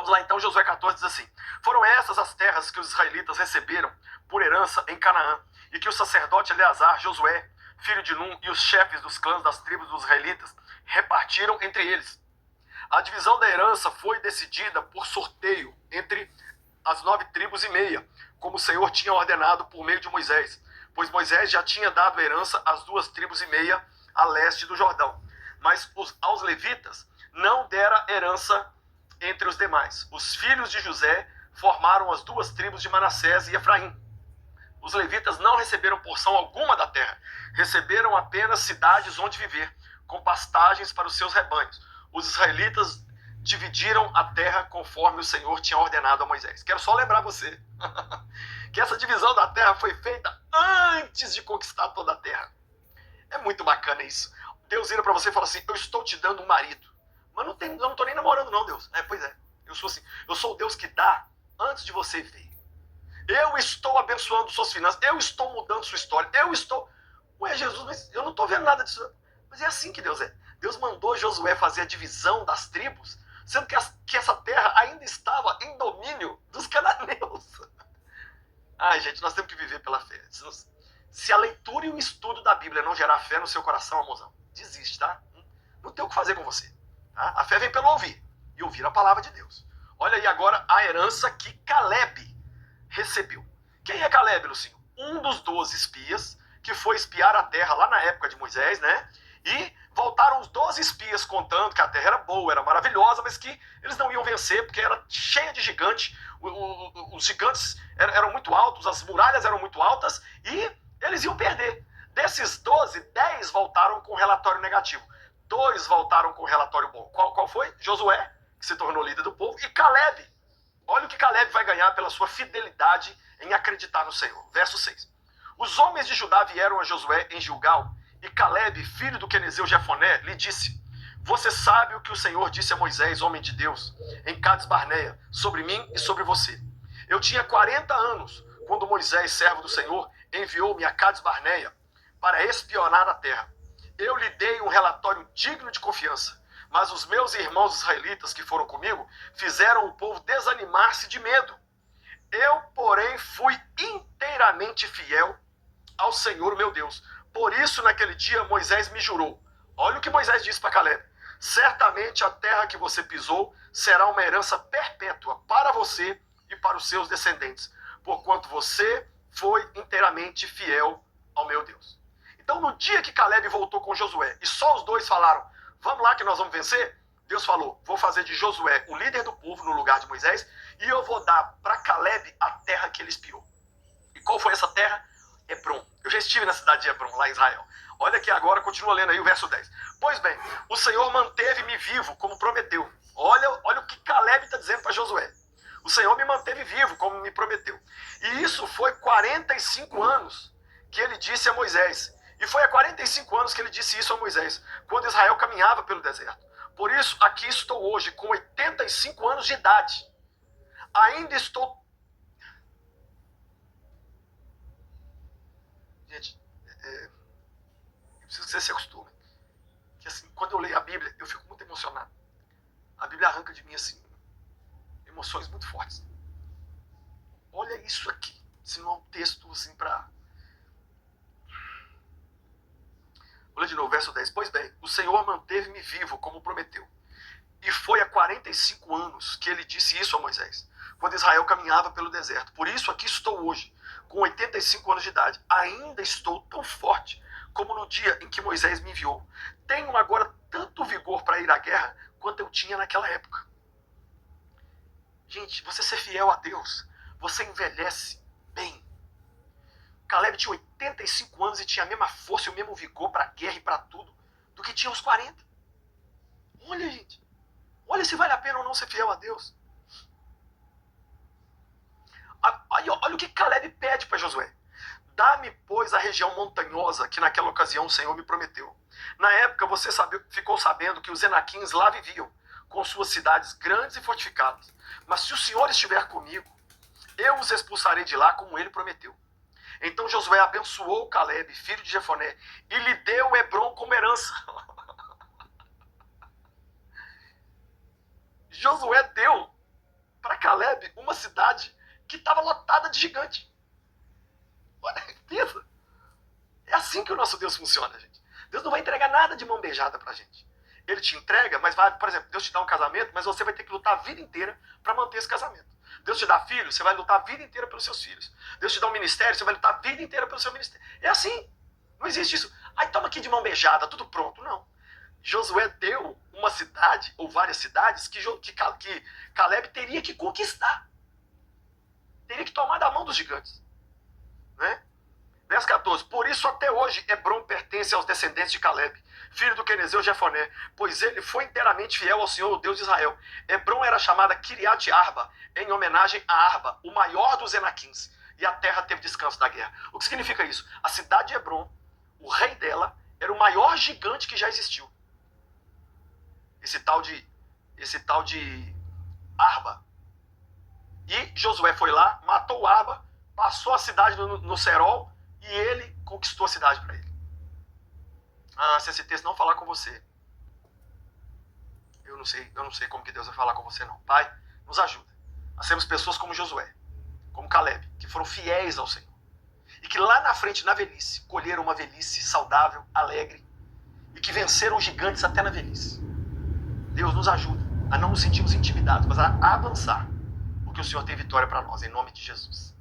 Vamos lá então, Josué 14 diz assim: foram essas as terras que os israelitas receberam por herança em Canaã, e que o sacerdote Eleazar, Josué, filho de Num, e os chefes dos clãs das tribos dos israelitas repartiram entre eles. A divisão da herança foi decidida por sorteio entre as 9 tribos e meia, como o Senhor tinha ordenado por meio de Moisés, pois Moisés já tinha dado herança às 2 tribos e meia a leste do Jordão. Mas aos levitas não dera herança entre os demais. Os filhos de José formaram as 2 tribos de Manassés e Efraim. Os levitas não receberam porção alguma da terra, receberam apenas cidades onde viver, com pastagens para os seus rebanhos. Os israelitas dividiram a terra conforme o Senhor tinha ordenado a Moisés. Quero só lembrar você que essa divisão da terra foi feita antes de conquistar toda a terra. É muito bacana isso. Deus vira para você e fala assim: eu estou te dando um marido. Mas eu não estou nem namorando não, Deus. Pois é, eu sou assim. Eu sou o Deus que dá antes de você ver. Eu estou abençoando suas finanças. Eu estou mudando sua história. Eu estou... Ué, Jesus, mas eu não estou vendo nada disso. Mas é assim que Deus é. Deus mandou Josué fazer a divisão das tribos, sendo que essa terra ainda estava em domínio dos cananeus. Ai, gente, nós temos que viver pela fé. Se a leitura e o estudo da Bíblia não gerar fé no seu coração, amorzão, desiste, tá? Não tem o que fazer com você. Tá? A fé vem pelo ouvir, e ouvir a palavra de Deus. Olha aí agora a herança que Caleb recebeu. Quem é Caleb, Lucinho? Um dos 12 espias que foi espiar a terra lá na época de Moisés, né? E voltaram os 12 espias contando que a terra era boa, era maravilhosa, mas que eles não iam vencer porque era cheia de gigantes. Os gigantes eram muito altos, as muralhas eram muito altas e eles iam perder. Desses 12, 10 voltaram com relatório negativo. 2 voltaram com relatório bom. Qual foi? Josué, que se tornou líder do povo, e Caleb. Olha o que Caleb vai ganhar pela sua fidelidade em acreditar no Senhor. Verso 6. Os homens de Judá vieram a Josué em Gilgal, e Caleb, filho do quenezeu Jefoné, lhe disse: você sabe o que o Senhor disse a Moisés, homem de Deus, em Cades Barneia, sobre mim e sobre você. Eu tinha 40 anos quando Moisés, servo do Senhor, enviou-me a Cades Barneia para espionar a terra. Eu lhe dei um relatório digno de confiança, mas os meus irmãos israelitas que foram comigo fizeram o povo desanimar-se de medo. Eu, porém, fui inteiramente fiel ao Senhor, meu Deus. Por isso, naquele dia, Moisés me jurou. Olha o que Moisés disse para Caleb: certamente a terra que você pisou será uma herança perpétua para você e para os seus descendentes, porquanto você foi inteiramente fiel ao meu Deus. Então, no dia que Caleb voltou com Josué, e só os dois falaram: vamos lá que nós vamos vencer, Deus falou: vou fazer de Josué o líder do povo no lugar de Moisés, e eu vou dar para Caleb a terra que ele espiou. E qual foi essa terra? Hebron. Eu já estive na cidade de Hebron, lá em Israel. Olha aqui agora, continua lendo aí o verso 10. Pois bem, o Senhor manteve-me vivo, como prometeu. Olha o que Caleb está dizendo para Josué. O Senhor me manteve vivo, como me prometeu. E isso foi 45 anos que ele disse a Moisés. E foi há 45 anos que ele disse isso a Moisés, quando Israel caminhava pelo deserto. Por isso, aqui estou hoje, com 85 anos de idade. Ainda estou... Gente, eu preciso que você se acostume. Que assim, quando eu leio a Bíblia, eu fico muito emocionado. A Bíblia arranca de mim, assim, emoções muito fortes. Olha isso aqui. Se não é um texto, assim, para... Olha de novo, verso 10. Pois bem, o Senhor manteve-me vivo, como prometeu. E foi há 45 anos que ele disse isso a Moisés, quando Israel caminhava pelo deserto. Por isso aqui estou hoje, com 85 anos de idade. Ainda estou tão forte como no dia em que Moisés me enviou. Tenho agora tanto vigor para ir à guerra quanto eu tinha naquela época. Gente, você ser fiel a Deus, você envelhece bem. Caleb tinha 85 anos e tinha a mesma força e o mesmo vigor para a guerra e para tudo do que tinha os 40. Olha, gente. Olha se vale a pena ou não ser fiel a Deus. Olha o que Caleb pede para Josué. Dá-me, pois, a região montanhosa que naquela ocasião o Senhor me prometeu. Na época você ficou sabendo que os Enaquins lá viviam, com suas cidades grandes e fortificadas. Mas se o Senhor estiver comigo, eu os expulsarei de lá como ele prometeu. Então Josué abençoou Caleb, filho de Jefoné, e lhe deu Hebron como herança. Josué deu uma cidade que estava lotada de gigante. Olha, pensa. É assim que o nosso Deus funciona, gente. Deus não vai entregar nada de mão beijada pra gente. Ele te entrega, mas vai, por exemplo, Deus te dá um casamento, mas você vai ter que lutar a vida inteira para manter esse casamento. Deus te dá filhos, você vai lutar a vida inteira pelos seus filhos. Deus te dá um ministério, você vai lutar a vida inteira pelo seu ministério. É assim. Não existe isso. Aí toma aqui de mão beijada, tudo pronto. Não. Josué deu uma cidade, ou várias cidades, que Caleb teria que conquistar. Teria que tomar da mão dos gigantes. Né? Verso 14. Por isso até hoje Hebrom pertence aos descendentes de Caleb, filho do quenezeu Jefoné, pois ele foi inteiramente fiel ao Senhor, o Deus de Israel. Hebrom era chamada Kiriat Arba, em homenagem a Arba, o maior dos Enaquins, e a terra teve descanso da guerra. O que significa isso? A cidade de Hebrom, o rei dela, era o maior gigante que já existiu. Esse tal de Arba. E Josué foi lá, matou Arba, passou a cidade no cerol, e ele conquistou a cidade para ele. Ah, se esse texto não falar com você, eu não sei como que Deus vai falar com você não. Pai, nos ajuda a sermos pessoas como Josué, como Caleb, que foram fiéis ao Senhor. E que lá na frente, na velhice, colheram uma velhice saudável, alegre, e que venceram gigantes até na velhice. Deus nos ajuda a não nos sentirmos intimidados, mas a avançar, porque o Senhor tem vitória para nós, em nome de Jesus.